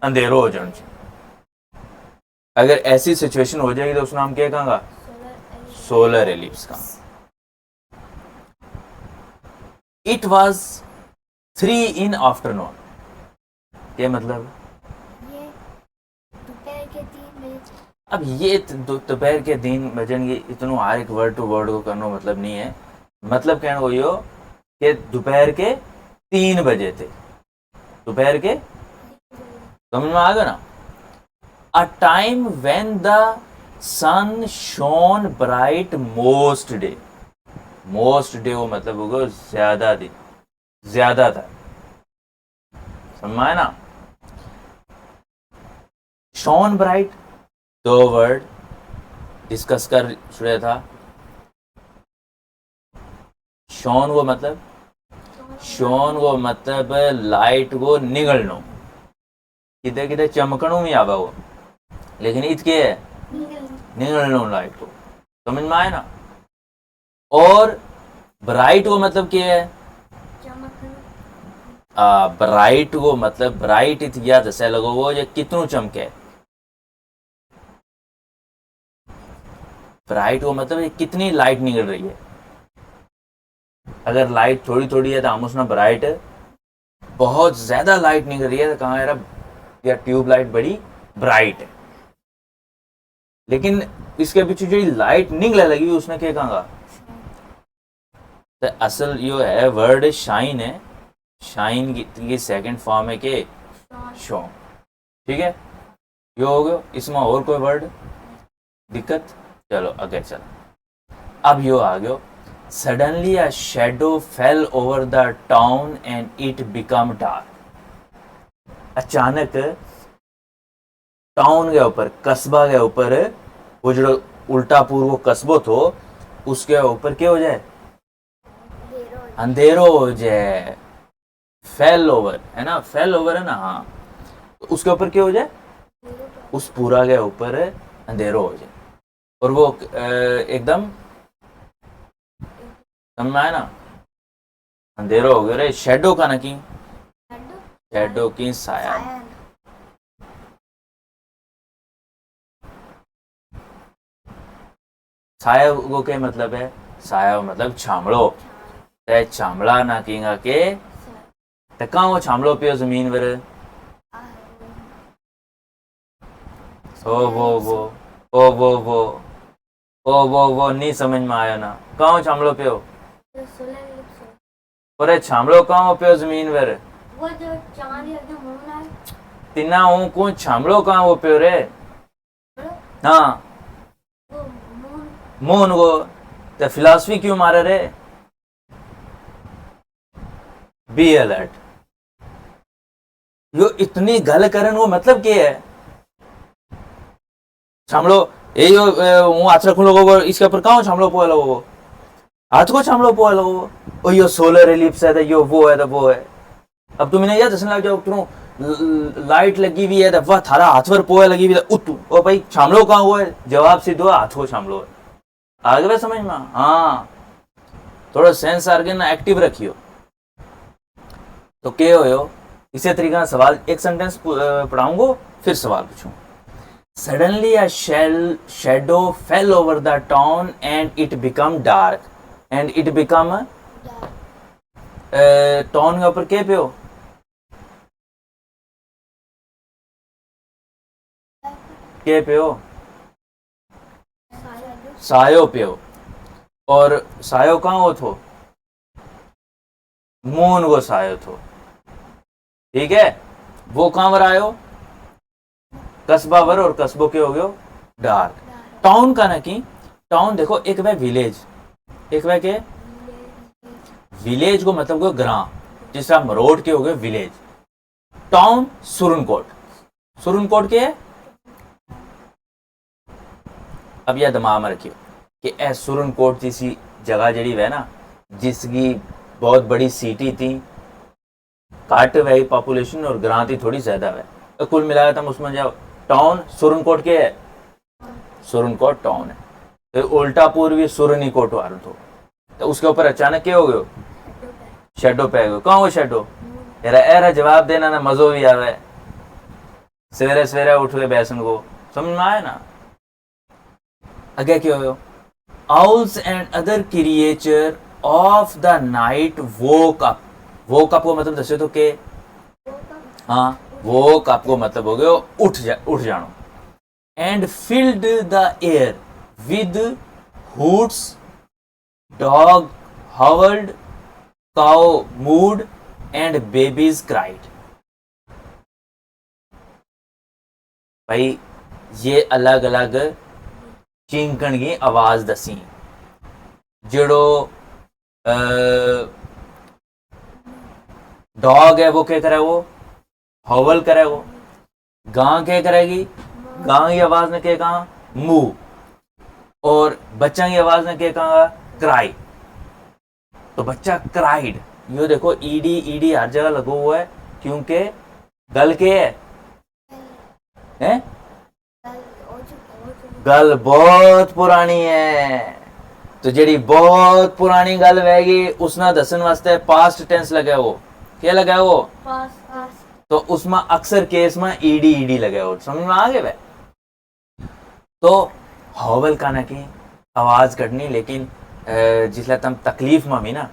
अंधेरो हो जाना चाहिए। अगर ऐसी सिचुएशन हो जाएगी तो उसका नाम क्या कहांगा? सोलर एलिप्स का। इट वॉज 3 in आफ्टरनून, क्या मतलब? ये दोपहर के 3 बजे। अब ये दोपहर के 3 बजे इतनो हर एक वर्ड टू वर्ड को करना मतलब नहीं है। मतलब कहना वही हो कि दोपहर के 3 बजे थे, दोपहर के, समझ में आ गया ना? A time when the sun shone bright most day. Most day वो मतलब होगा ज्यादा दिन, ज्यादा था, समझ में आया ना? शोन ब्राइट, दो वर्ड डिस्कस कर रहा था। शोन वो मतलब, शोन वो मतलब लाइट वो निगलनो, किते किते चमकणो में आवा वो, लेकिन इत के है निगलनो लाइट को, समझ में आया ना? और ब्राइट वो मतलब क्या है? ब्राइट वो मतलब ब्राइट इत गया जैसे लगो वो जो कितनो चमके। ब्राइट वो मतलब ये कितनी लाइट निकल रही है। अगर लाइट थोड़ी थोड़ी है तो हम उसमें ब्राइट है, बहुत ज्यादा लाइट निकल रही है तो कहाँ या ट्यूब लाइट बड़ी ब्राइट है। लेकिन इसके पीछे जो लाइट निकले लगी उसने क्या कहा? तो असल यो है वर्ड शाइन है। शाइन की सेकंड फॉर्म है के शो, ठीक है? यो हो गयो। इसमें और कोई वर्ड दिक्कत? चलो आगे चलो। अब यो आ गयो, suddenly a shadow fail over the town and it become dark. अचानक टाउन के ऊपर, कस्बा के ऊपर, वो जो उल्टा पूर्व कस्बो थो उसके ऊपर क्या हो जाए? अंधेरो हो जाए। फेल ओवर है ना, फेल ओवर है ना, हाँ। तो उसके ऊपर क्या हो जाए? उस पूरा के ऊपर अंधेरो हो जाए और वो एकदम, समझ में आया ना? अंधेरो हो गया रे, शेडो का ना की, शेडो की साया। साया को क्या मतलब है? साया मतलब छामड़ो, ते छामड़ा ना किंगा के ते कहाँ वो छामड़ो पियो जमीन पर? ओ वो वो नहीं समझ में आया ना, कहाँ छामड़ो पियो? अरे छामड़ो कहाँ पियो जमीन पर? वो जो चांद एकदम होना है, तिना हूँ को छामड़ो कहाँ वो पियो रे? हाँ वो मून वो, ते फिलॉसफी क्यों मारे रे? Be alert. यो इतनी गल करन वो मतलब क्या है? छामड़ो ये यो हूँ हाथ रखूं लोगों को इसके ऊपर कहाँ छामड़ो पोए लोगों को, हाथ को छामड़ो पोए लोगों को। ओ यो सोलर एलिप्स है तो यो वो है तो वो है। अब तुम नहीं याद दसन लग जाओ तुम, लाइट लगी हुई है तो वह थारा हाथ पर पोए लगी हुई है उतू, ओ भाई छामड़ो कहाँ हुआ है? जवाब सीधो हाथ को छामड़ो है। आगे वे समझ में? हाँ, थोड़ा सेंस आर्गन एक्टिव रखियो तो क्या हो। इसी तरीके का सवाल, एक सेंटेंस पढ़ाऊंगा फिर सवाल पूछूंगा। Suddenly a shadow fail over the town and it become dark and it become, town के ऊपर क्या पे हो? क्या पे हो? सायो पे हो। और सायो कहाँ हो थो? मून को सायो थो, ठीक है? वो कहाँ पर आयो? कस्बा पर, और कस्बो के हो गयो डार्क। टाउन का ना की, टाउन देखो एक वह विलेज, एक वह के विलेज को मतलब को ग्राम, जिस तरह मरोड के हो गए विलेज। टाउन सुरनकोट, सुरनकोट के है। अब यह दिमाग में रखियो कि ए सुरनकोट जैसी जगह जड़ी है ना, जिसकी बहुत बड़ी सिटी थी, काट वही पॉपुलेशन और ग्रां थी थोड़ी ज्यादा है, तो कुल मिलाया तुम उसमें जाओ टाउन सुरनकोट के है, सुरनकोट टाउन है। तो उल्टा पूर्वी सुरनी कोट वाल तो उसके ऊपर अचानक क्या हो गयो? शेडो पे गयो। कहाँ हो शेडो? एरा एरा जवाब देना ना मजो भी आवे। सवेरे सवेरे उठ के बैसन को, समझ में आया ना। आगे क्या हो, owls and other creature of the night woke up। woke up को मतलब दसे तो के, हाँ woke up को मतलब हो गया उठ जानो। and filled the air with hoots, dog howled, cow mooed and babies cried। भाई ये अलग अलग चिंकण की आवाज दसी, जेड़ो डॉग है वो क्या करे, वो हॉवल करे, वो गां क्या करेगी, गां की आवाज ने क्या कहा, मू, और बच्चा की आवाज ने क्या कहा, क्राई। तो बच्चा क्राइड, यो देखो ईडी ईडी हर जगह लगा हुआ है, क्योंकि गल के है गल बहुत पुरानी है। तो जेड़ी बहुत पुरानी गल वैगी उसना दसन वास्ते पास्ट टेंस लगा, वो क्या लगा, वो तो उसमें अक्सर केस में ईडी ईडी लगे, हो समझ में आ गए। तो हॉवल का ना की आवाज कटनी, लेकिन जिसले तुम तकलीफ में भी ना,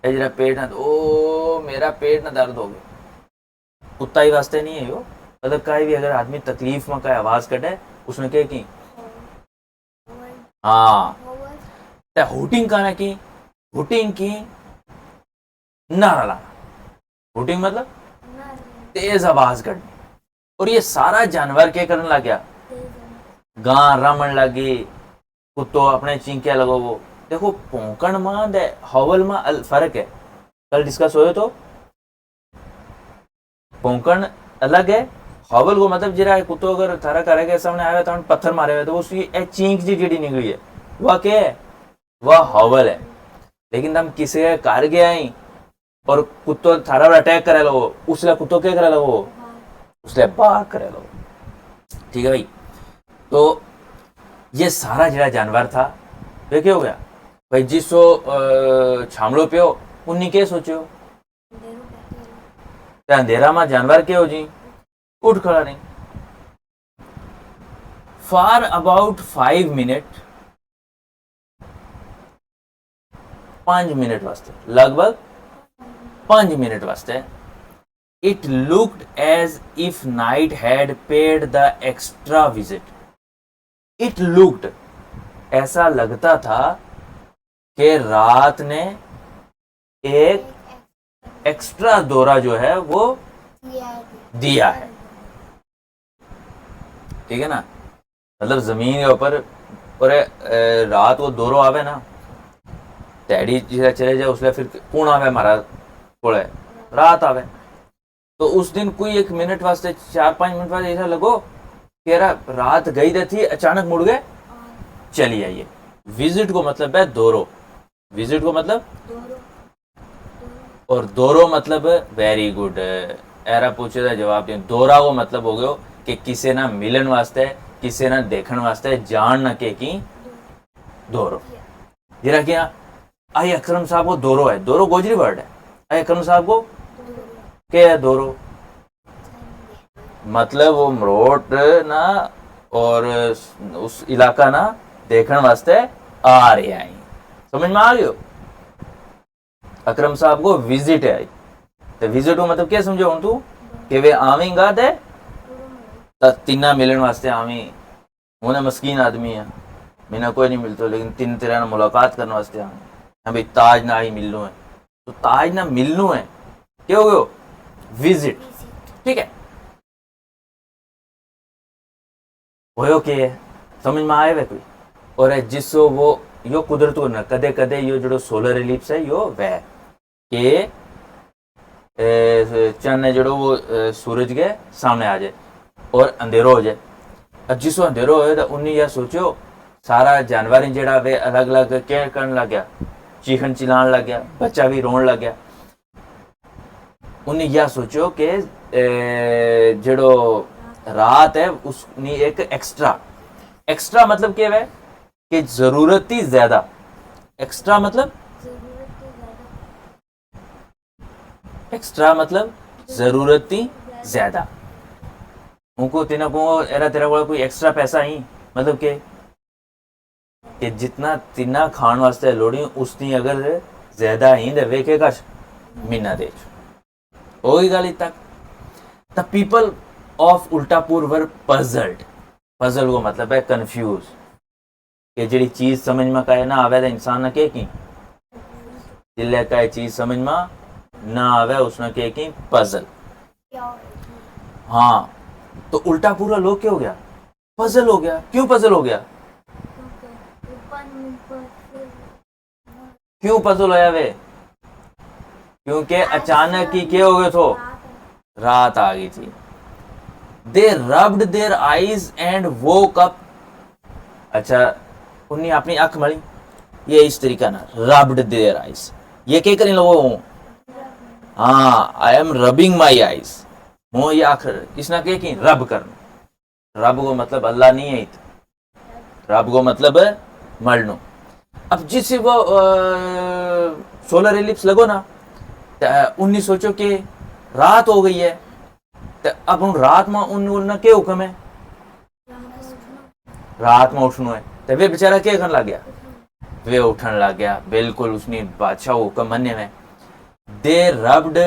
जरा पेट ना, ओ मेरा पेट ना दर्द हो गया, कुत्ता ही वास्ते नहीं है यो, मतलब कहीं भी अगर आदमी तकलीफ में का आवाज कटे उसने क्या की, हाँ हुटिंग का ना की, हुटिंग की नारा लाना, हुटिंग मतलब तेज आवाज करनी। और ये सारा जानवर क्या करने लग गया, गां रमन लगी, कुत्तो अपने चिंकिया लगो। वो देखो पोंकण में हॉवल में फर्क है, कल डिस्कस हो तो पोंकण अलग है, हॉवल को मतलब जरा कुत्तो अगर थारा करेगा सामने आया तो पत्थर मारे हुए तो उसकी चींक जी जेडी निकली है, वह क्या है, वह हॉवल है। लेकिन तुम किसी के कार गया ही और कुत्तो थारा पर अटैक करे लो, उसले कुत्तो क्या करे लो, उसले बाग करे लो, ठीक है भाई। तो ये सारा जरा जानवर था, वे क्या हो गया भाई, जिसो छामड़ो पियो उन्नी के सोचो, अंधेरा में जानवर क्या हो जी, उठ खड़ा नहीं। फॉर अबाउट 5 मिनट, 5 मिनट वास्ते, लगभग 5 मिनट वास्ते, it looked as if night had paid the extra visit. It looked, ऐसा लगता था कि रात ने एक एक्स्ट्रा दौरा जो है वो दिया है, ठीक है ना। मतलब जमीन के ऊपर और रात को दौरो आवे ना, डैडी जिसे चले जाए उसले फिर कौन आवे हमारा कोले, रात आवे। तो उस दिन कोई 1 मिनट वास्ते 4-5 मिनट वास्ते ऐसा लगो कि रात गई थी, अचानक मुड़ गए चली आइए। विजिट को मतलब है दौरो, विजिट को मतलब और दौरो मतलब वेरी गुड, एरा पूछे था जवाब दिया। दौरा को मतलब हो गयो कि किसी ना मिलन वास्ते, किसी ना देखने वास्ते, जान न के की दौरो। जरा क्या आई अकरम साहब को दौरो है, दौरो गोजरी वर्ड है, आई अकरम साहब को क्या है दौरो, मतलब वो मरोट ना और उस इलाका ना देखने वास्ते आ रहे हैं, समझ में आ गयो। अकरम साहब को विजिट है आई, तो विजिट को मतलब क्या समझो हूं तू कि वे आवेंगा ते तीना मिलन वास्ते आवी, उन्हें मस्कीन आदमी है, मैंने कोई नहीं मिलता, लेकिन 3 तेरा मुलाकात करने वास्ते आवे, भाई ताज ना ही मिलनू है, तो ताज ना मिलनू है क्या हो गयो, विजिट, ठीक है। वो के समझ में आए वे कोई, और जिसो वो यो कुदरत को न कदे कदे यो जो सोलर रिलिप्स है यो वह के चंद जो वो सूरज के सामने आ जाए और अंधेरो हो जाए। अब जिसो अंधेरो हो तो उन्हें यह सोचो सारा जानवर जड़ा वे अलग अलग क्या करने लग गया, चीखन चिल्लान लग गया, बच्चा भी रोन लग गया। उन्हें यह सोचो कि जड़ो रात है उसनी एक एक्स्ट्रा, एक्स्ट्रा मतलब क्या है कि जरूरत ही ज्यादा, एक्स्ट्रा मतलब एक्स्ट्रा मतलब जरूरत ही ज्यादा, उनको तिना को एरा तेरा वाला कोई एक्स्ट्रा पैसा ही मतलब कि जितना तिना खान वास्ते लोड़ी उसनी अगर ज्यादा ही दे वे के कश महीना दे होगी गल तक the people of Ultapur were puzzled puzzle को मतलब है कंफ्यूज कि जी चीज समझ में कहे ना आवे तो इंसान ने के की जिले का चीज समझ में ना आवे उसने के की पजल हाँ तो उल्टा पूरा लोग क्या हो गया पजल हो गया क्यों पजल हो गया क्यों पजल होया वे क्योंकि अचानक ही क्या हो गया तो रात आ गई थी they rubbed their eyes and woke up अच्छा उन्हें अपनी अख मली ये इस तरीका ना रब्ड देयर आईज ये क्या करें लोगों हूँ हाँ I am rubbing my eyes हूँ ये अख इसना क्या की रब करना रब को मतलब अल्लाह नहीं है रब को मतलब मलनो अब जिस वो सोलर एलिप्स लगो ना उन्हें सोचो कि रात हो गई है तो अब उन रात में उन क्या हुक्म है रात में उठना है तो वे बेचारा क्या करने लग गया वे उठन लग गया बिल्कुल उसने बादशाह हुक्म मन्ने में they rubbed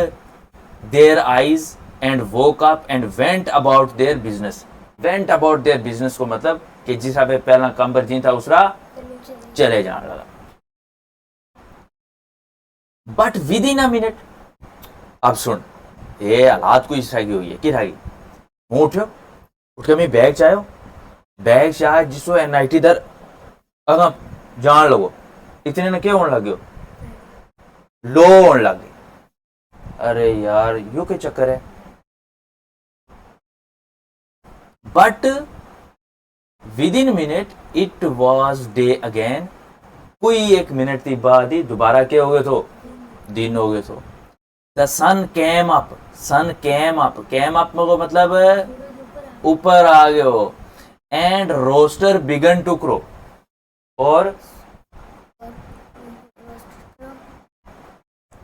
their eyes and woke up and went about their business को मतलब कि जिस पहला काम पर जी था उसरा चले जाने लगा but with in a minute अब सुन ये हालात को इस तरह की हुई है कि थागी हूँ उठो उठ के मैं बैग चाह जिसो एनआईटी दर अगर जान लगो इतने ने क्या होने लग गयो लो होने लग गई अरे यार यो क्या चक्कर है but with in minute it was day again कोई एक मिनट के बाद ही दोबारा क्या हो गए तो दिन हो गए तो द सन कैम अप को मतलब ऊपर आ गए हो and rooster began to crow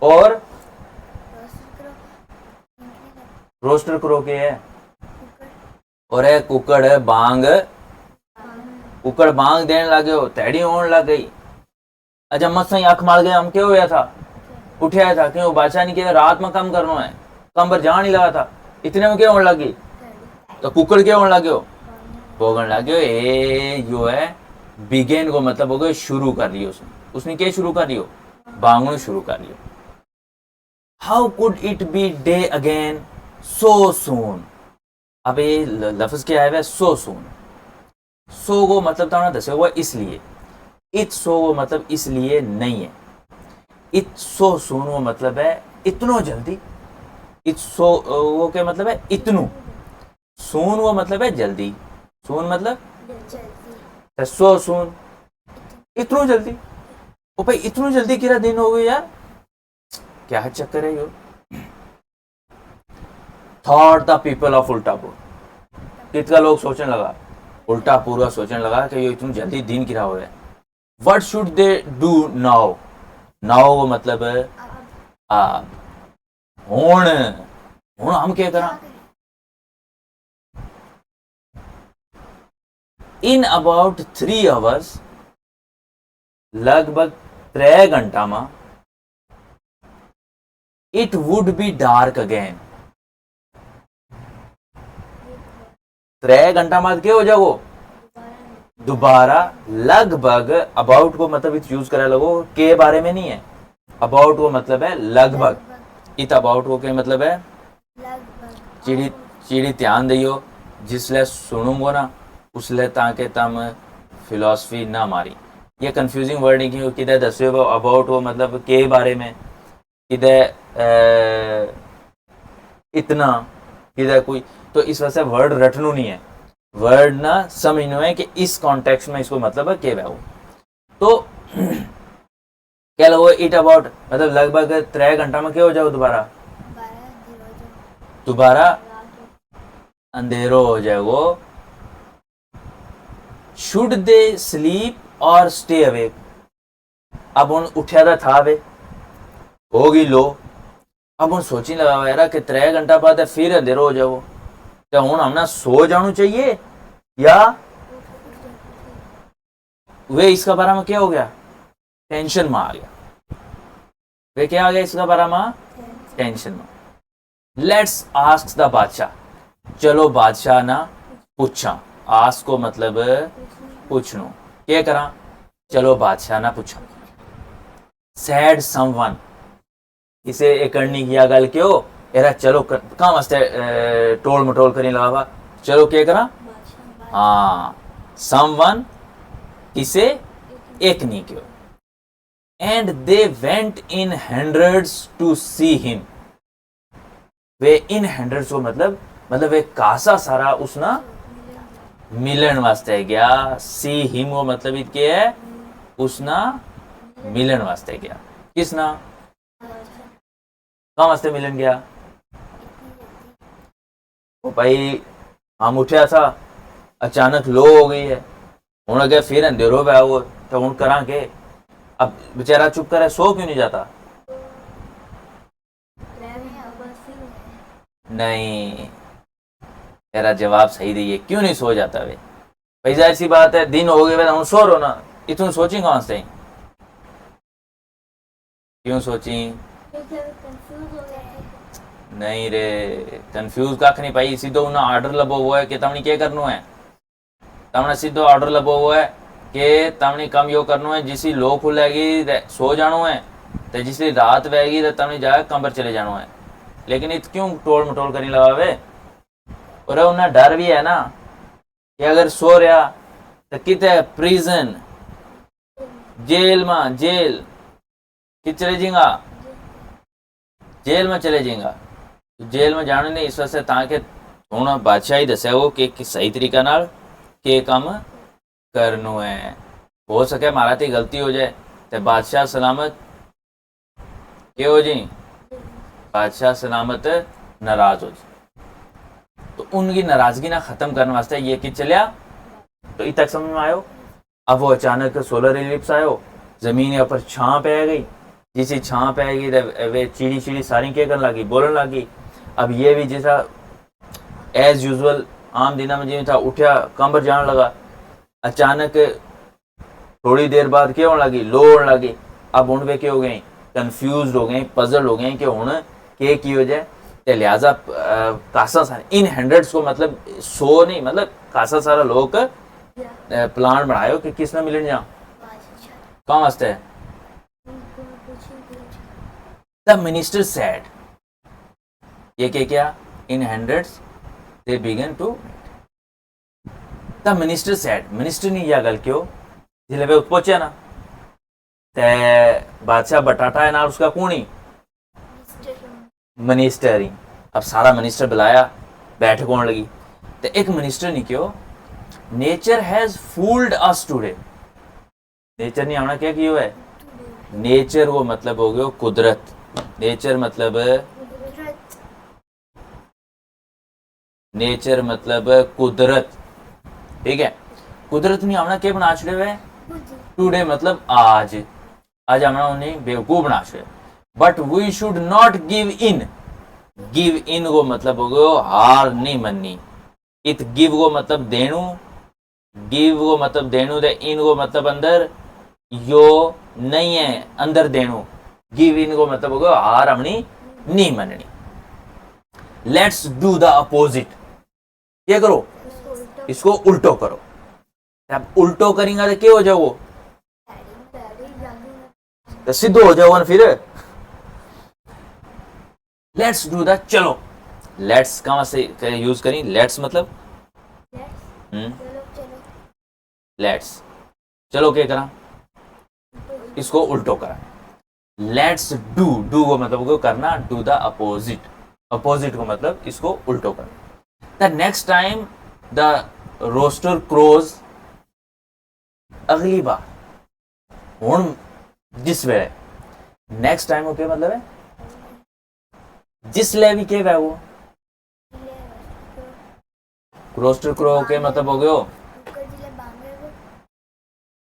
और रोस्टर क्रो के है और है कुकड़ बांग देने लगे हो तैड़ी होने लग गई अच्छा मत सही आंख मार गया हम क्या होया था उठाया था क्यों बादशाह ने किया रात में कम करना है कम पर जान ही लगा था इतने में क्या होने लगी तो कुकड़ क्या होने लगे हो भोगन लगे ए जो है बिगेन को मतलब हो गया शुरू कर रही उसने क्या शुरू कर रही हो बांगनो शुरू कर रही हो how could it be day again so soon अब ये लफ्ज क्या है सो सून सो को मतलब था दसे हुआ इसलिए इत सो वो मतलब इसलिए नहीं है इत सो सून वो मतलब है इतनो जल्दी इत सो वो क्या मतलब है इतनु सून वो मतलब है जल्दी सून मतलब सो सून इतनो जल्दी ओ भाई इतनो जल्दी किरा दिन हो गया यार क्या चक्कर है यो थॉट द पीपल ऑफ उल्टापुर कितना लोग सोचने लगा उल्टा पूरा सोचने लगा कि ये इतनी जल्दी दिन किरा हो है what should they do now now वो मतलब हुण हम क्या करा इन अबाउट 3 आवर्स लगभग 3 घंटा में it would be dark again 3 घंटा बाद क्या हो जाओ दोबारा लगभग अबाउट को मतलब यूज करा लगो के बारे में नहीं है अबाउट को मतलब है लगभग इत अबाउट को के मतलब है चीड़ी ध्यान दियो जिसले सुनूंगो ना उसले ताके तम फिलॉसफी ना मारी ये कंफ्यूजिंग वर्ड नहीं क्योंकि किधर दसवे वो अबाउट वो मतलब के बारे में किधर इतना किधर कोई तो इस वजह से वर्ड रटनू नहीं है वर्ड ना समझना है कि इस कॉन्टेक्स्ट में इसको मतलब है के वो तो क्या लगो इट अबाउट मतलब लगभग 3 घंटा में क्या हो जाओ दोबारा अंधेरो हो जाए वो शुड दे स्लीप और स्टे अवेक अब उन उठा था वे होगी लो अब उन सोची लगा यार कि 3 घंटा बाद फिर अंधेरो हो जाओ तो हुण हमने सो जाना चाहिए या वे इसका बारे में क्या हो गया, टेंशन में आ गया। वे क्या आ गया इसका बारे में, टेंशन में। लेट्स आस्क द बादशाह, चलो बादशाह ना पूछा। आस्क को मतलब पूछनो, क्या करा, चलो बादशाह ना पूछा। सैड समवन, इसे एक करनी किया गल क्यों एरा, चलो कहाँ वास्ते टोल मटोल करने लगा, चलो क्या करा, हाँ समवन किसे एक नहीं क्यों। And they went in hundreds to see him, वे इन हंड्रेड्स को मतलब वे कासा सारा उसना मिलन वास्ते गया। सी हिम वो मतलब इतके है उसना मिलन वास्ते गया। किसना, कहाँ वास्ते मिलन गया, वो भाई हम उठा था अचानक लो हो गई है, हूँ अगे फिर अंधेरो पै वो तो हूँ करा के, अब बेचारा चुप करे सो क्यों नहीं जाता। नहीं, तेरा जवाब सही दिए, क्यों नहीं सो जाता वे भाई, जाहिर सी बात है दिन हो गए हूँ सो रो ना, इतने सोची कहाँ से, क्यों सोची, नहीं रे कंफ्यूज कख नहीं पाई, सीधो उन्हें ऑर्डर लबो हुआ है कि तमने क्या करना है, तमने सीधो ऑर्डर लबो हुआ है कि तमने कम यो करना है, जिसी लो खुलेगी सो जानो है, तो जिसली रात वेगी तो तमने जाए कंबर चले जानो है। लेकिन इत क्यों टोल मटोल करने लगा वे, और उन्हें डर भी है ना कि अगर सो रहा तो कितने प्रिजन जेल में, जेल कि चले जाएगा, जेल में चले जाएगा। जेल में जाने नहीं इस वास्ते ताकि थोड़ा बादशाह ही दसे वो कि सही तरीका नाल के काम करनो है। हो सके मारा थी गलती हो जाए तो बादशाह सलामत क्या हो जाए, बादशाह सलामत नाराज हो जाए। तो उनकी नाराजगी ना खत्म करने वास्ते ये कि चलिया, तो इत तक समझ में आयो। अब वो अचानक सोलर इलिप्स आयो, जमीन पर छां पै गई, जिसी छां पै गई तो वे चिड़ी चिड़ी सारी क्या करने लगी, बोलने लगी। अब ये भी जैसा एज यूजुअल आम दिना में जिम्मे था उठा कंबर जाने लगा, अचानक थोड़ी देर बाद क्या होने लगी, लो होने लगी। अब हूँ वे क्या हो गई, कंफ्यूज हो गए, पजल हो गए कि हूँ के की हो जाए। तो लिहाजा कासा सारा इन हंड्रेड्स को मतलब सो नहीं, मतलब कासा सारा लोग प्लान बनायो कि किसने मिलन जा, कहाँ वास्ते। द मिनिस्टर सेड, ये क्या in hundreds they began to. The minister said, minister ने यह गल क्यों, जिले वे पहुंचे ना ते बादशाह बटाटा है ना उसका कूणी मिनिस्टर ही। अब सारा मिनिस्टर बुलाया, बैठक होने लगी। तो एक मिनिस्टर ने क्यों, nature has fooled us today, nature ने आना क्या किया है, नेचर वो मतलब हो गया कुदरत, नेचर मतलब नेचर मतलब कुदरत, ठीक है। कुदरत ने हमने क्या बना छड़े हुए, टुडे मतलब आज, आज हमने उन्हें बेवकूफ बना छड़े। But we should not give in, give in को मतलब हो गयो हार नहीं मननी। इत गिव को मतलब देनु, गिव को मतलब देनु, दे इन को मतलब अंदर, यो नहीं है अंदर देनु, गिव इन को मतलब हो गयो हार हमनी नहीं मननी। लेट्स डू द अपोजिट, क्या करो, इसको उल्टो करो। अब उल्टो करेंगे तो क्या हो जाओ, तो सीधो हो जाओ ना फिर। लेट्स डू द, चलो लेट्स कहां से यूज करें, लेट्स मतलब लेट्स, चलो क्या करा, इसको उल्टो करा। लेट्स डू, डू को मतलब को करना, डू द अपोजिट, अपोजिट को मतलब इसको उल्टो करना। The next time the rooster crows, अगली बार हुण जिस वेले, नेक्स्ट टाइम क्या मतलब है, जिसले भी क्या है वो, रोस्टर क्रो के मतलब हो गयो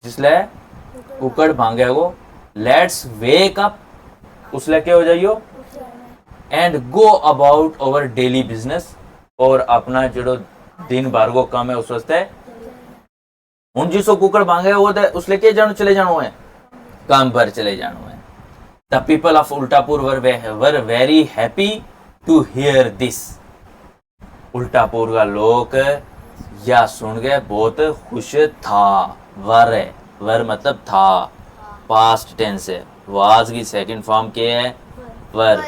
जिसले कुकड़ भांगे वो। लेट्स वेक अप, उसले क्या हो जाइयो, and go about our daily business, और अपना जो दिन भर को काम है उस वास्ते हूँ जिसको कुकर मांगे वो तो उसले के जानो चले जानो है काम पर चले जानो है। The people of Ultapur were very happy to hear this. Ultapur का लोग या सुन के बहुत खुश था। वर है, वर मतलब था, पास्ट टेंस है, वाज की सेकंड फॉर्म क्या है वर।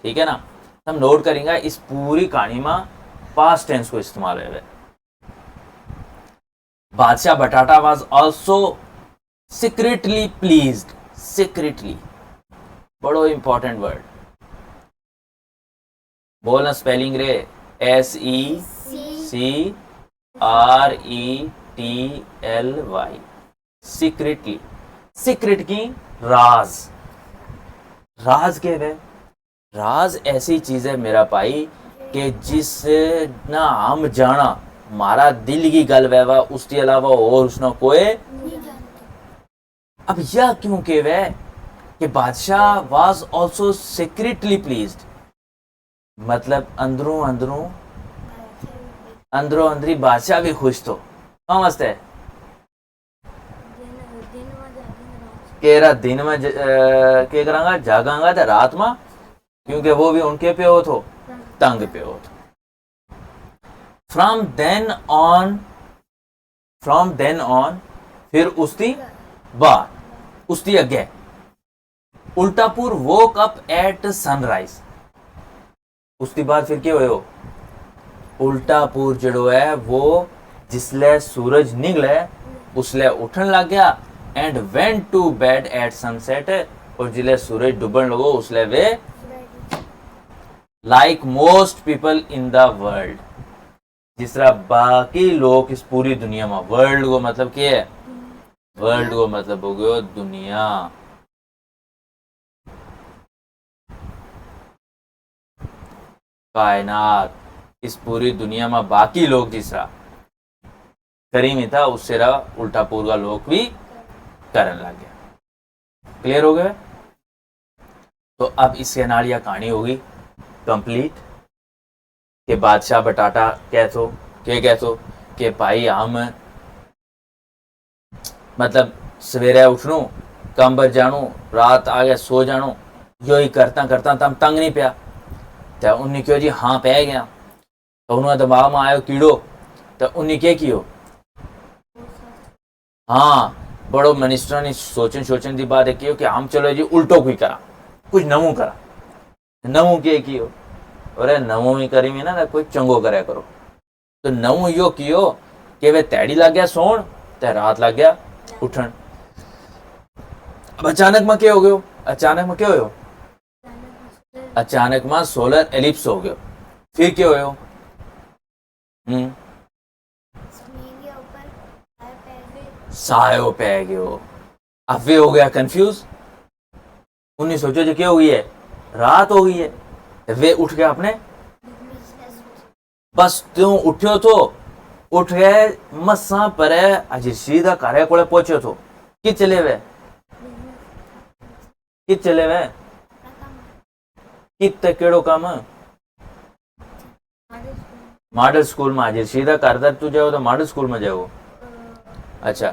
ठीक है ना, हम नोट करेंगे इस पूरी कहानी में पास्ट टेंस को इस्तेमाल है। बादशाह बटाटा was also secretly pleased. Secretly बड़ो इंपॉर्टेंट वर्ड, बोलना स्पेलिंग रे SECRETLY। सीक्रेटली, सीक्रेट की राज, राज के वे राज ऐसी चीज है मेरा भाई कि जिस ना हम जाना हमारा दिल की गल वह उसके अलावा और उसना कोई। अब यह क्यों के वे कि बादशाह वाज ऑल्सो सीक्रेटली प्लीज्ड, मतलब अंदरों अंदरों अंदरों अंदरी बादशाह भी खुश तो मस्त है केरा दिन में के करांगा जागांगा तो रात में, क्योंकि वो भी उनके पे हो तो तंग पे हो तो। फ्रॉम देन ऑन फिर उसकी बाद उसकी अगे उल्टापुर वोक अप एट सनराइज। उसके बाद फिर क्या हो उल्टापुर जड़ो है वो जिसले सूरज निकले उसले उठन लग गया and went to bed at sunset. और जिले सूरज डूबन लगो उसले वे like most people in the world, जिस तरह बाकी लोग इस पूरी दुनिया में। वर्ल्ड को मतलब क्या है, वर्ल्ड को मतलब हो गया दुनिया। कायनात, इस पूरी दुनिया में बाकी लोग जिस तरह करीमी था उससे रहा उल्टापुर का लोग भी करने लग गया। क्लियर हो गया। तो अब इसके नाल यह कहानी होगी कंप्लीट कि बादशाह बटाटा कहतो कि भाई हम मतलब सवेरे उठनू काम पर जानू रात आ गया सो जानू यो ही करता करता तम तंग नहीं पिया। तो उन्हें क्यों जी हाँ पै गया। तो उन्होंने दिमाग में आयो कीड़ो, तो उन्हें क्या कियो हाँ बड़ो मिनिस्टर ने सोचन की बात है कि हम चलो जी उल्टो कोई करा कुछ नवू करा। नवू के कियो अरे नवो ही करी में ना कोई चंगो करे करो। तो नवू यो कियो कि वे तैड़ी लग गया सोन ते रात लग गया उठन। अब अचानक में क्या हो गयो, अचानक में क्या हो, अचानक में सोलर एलिप्स हो गयो। फिर क्या हो सायो पै गयो। अब वे हो गया कंफ्यूज। उन्हें सोचो जो क्या हो गई है रात हो गई है। वे उठ गया अपने बस त्यों उठ्यो तो उठ गए मसा पर अजी सीधा कार्य को पहुंचो तो कि चले वे कित केड़ो काम मॉडल स्कूल में हाजिर सीधा कारदार तू जाओ तो मॉडल स्कूल में जाओ। अच्छा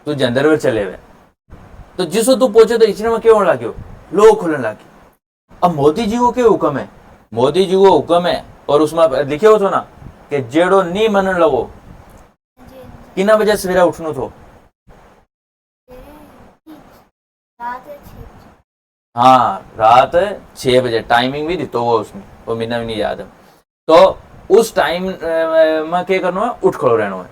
तू जंदरवर चले हुए तो जिसो तू पहुंचे तो इचने में क्यों होने लगे लोग खुलने लगे। अब मोदी जी को क्या हुक्म है, मोदी जी को हुक्म है और उसमें लिखे हो तो ना कि जेड़ो नहीं मनन लगो किना बजे सवेरा उठनो तो हाँ रात 6 बजे टाइमिंग भी दी तो वो उसमें वो महीना भी नहीं याद है। तो उस टाइम में क्या करना है उठ खड़ो रहना है।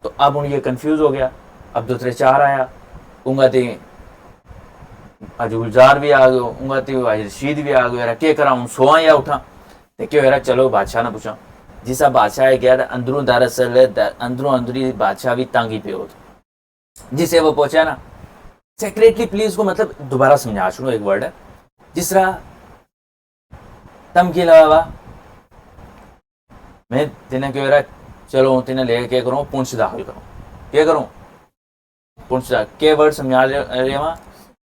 तो अब उन ये कंफ्यूज हो गया। अब दूसरे 4 आया उंगा थी आज गुलजार भी आ गयो उंगा थी आज रशीद भी आ गयो क्या करा हूँ सोआ या उठा तो क्यों यार चलो बादशाह ने पूछा जिसा बादशाह है क्या अंदरों दरअसल अंदरों अंदरी बादशाह भी तंगी पे हो जिसे वो पहुंचा ना सेक्रेटली प्लीज को मतलब दोबारा समझा सुनो एक वर्ड है जिस तरह तम की लगा मैं तेने क्यों यार चलो तेने ले क्या करूँ पुंछ दाखिल करूँ क्या करूँ पुंछ के वर्ड समझा रहे वहां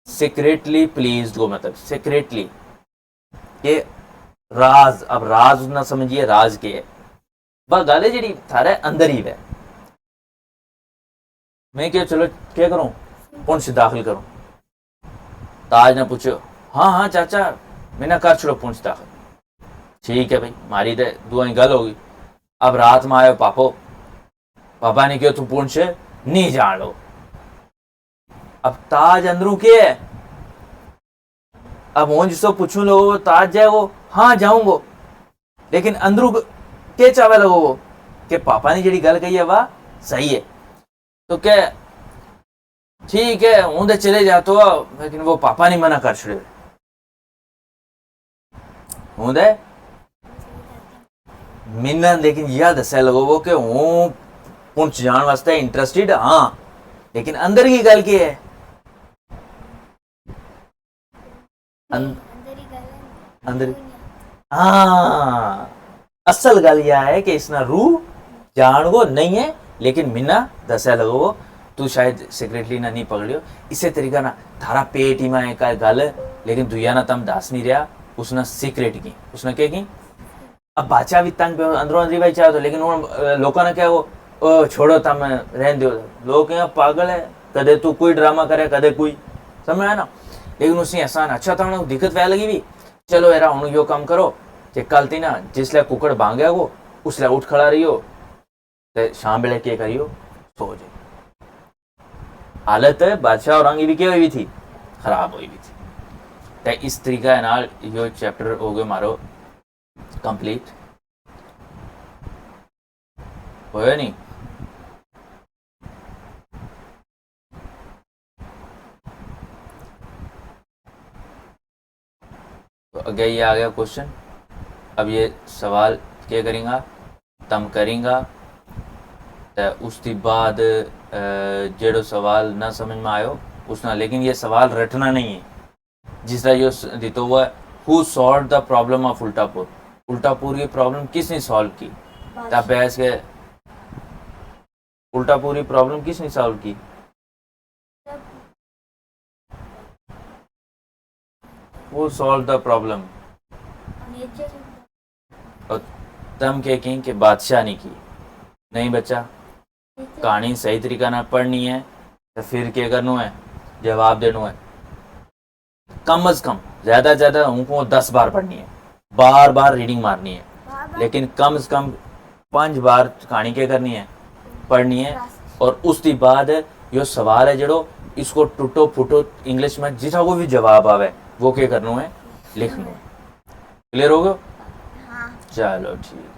सीक्रेटली प्लीज्ड को मतलब सीक्रेटली के राज, अब राज ना समझिए राज के है, बस गल है जी थारे अंदर ही है। मैं क्या चलो क्या करूं, पुंछ दाखिल करूं। ताज ने पूछो हाँ हाँ चाचा मैंने कर छोड़ो पुंछ दाखिल। ठीक है भाई, मारी तो दुआई गल होगी। अब रात में आयो पापो, पापा ने कहो तू पुंछ नहीं जान लो। अब ताज अंदरू के है, अब हूँ जिसको पूछू लोगो ताज जाए वो हाँ जाऊंगो, लेकिन अंदरू के चावे लगो वो कि पापा ने जी गल कही है वाह सही है, तो क्या ठीक है हूं तो चले जाते हो, लेकिन वो पापा ने मना कर छड़े हूं दे मिन्ना, लेकिन यह दसा लगो वो कि हूं पुंछ जान वास्ते इंटरेस्टेड हाँ, लेकिन अंदर की गल की है अंदर ही गल है अंदर हाँ, असल गल यह है कि इसना रूह जान को नहीं है, लेकिन मिन्ना दसा लगो वो तू शायद सिगरेटली ना नहीं पकड़ियो, इसे तरीका ना थारा पेट ही में एक गल, लेकिन दुया ना तम दास नहीं रहा, उसने सीक्रेट की, उसने क्या की। अब बादशाह भी तंग पे अंदरों अंदरी भाई चाहे तो, लेकिन लोगों ने क्या वो ओ छोड़ो तम रहन दो, लोग यहाँ पागल है, कदे तू कोई ड्रामा करे कदे कोई, समझ आया ना। लेकिन उसने एहसान अच्छा था उन्हें दिक्कत वह लगी भी, चलो यार हूँ यो काम करो कि कल थी ना जिसले कुकड़ भांगया वो उसले उठ खड़ा रहियो, ते शाम बेले के करियो सो जाए। हालत बादशाह औरंगी भी क्या हुई थी, खराब हुई भी थी। ते इस तरीका नाल यो चैप्टर हो गयो मारो कंप्लीट, होया नहीं। तो अगे ये आ गया क्वेश्चन, अब ये सवाल क्या करेंगा तम करेंगा, तो उसके बाद जेड़ो सवाल ना समझ में आयो उसना, लेकिन ये सवाल रटना नहीं है, जिस तरह यो दितो हुआ है who solve the problem of Ultapur, Ultapur की प्रॉब्लम किसने सॉल्व की, तब बहस के उल्टापुर की प्रॉब्लम किसने सॉल्व की, वो सॉल्व द प्रॉब्लम, और तम के की कि बादशाह ने की। नहीं बच्चा, कहानी सही तरीका ना पढ़नी है तो फिर क्या करना है, जवाब देना है, कम अज कम ज्यादा ज्यादा उनको 10 बार पढ़नी है, बार बार रीडिंग मारनी है, लेकिन कम से कम 5 बार कहानी क्या करनी है पढ़नी है। और उसके बाद यो सवाल है जड़ो इसको टूटो फूटो इंग्लिश में जितना को भी जवाब आवे वो क्या करना है लिखना है। क्लियर हो गया, चलो ठीक।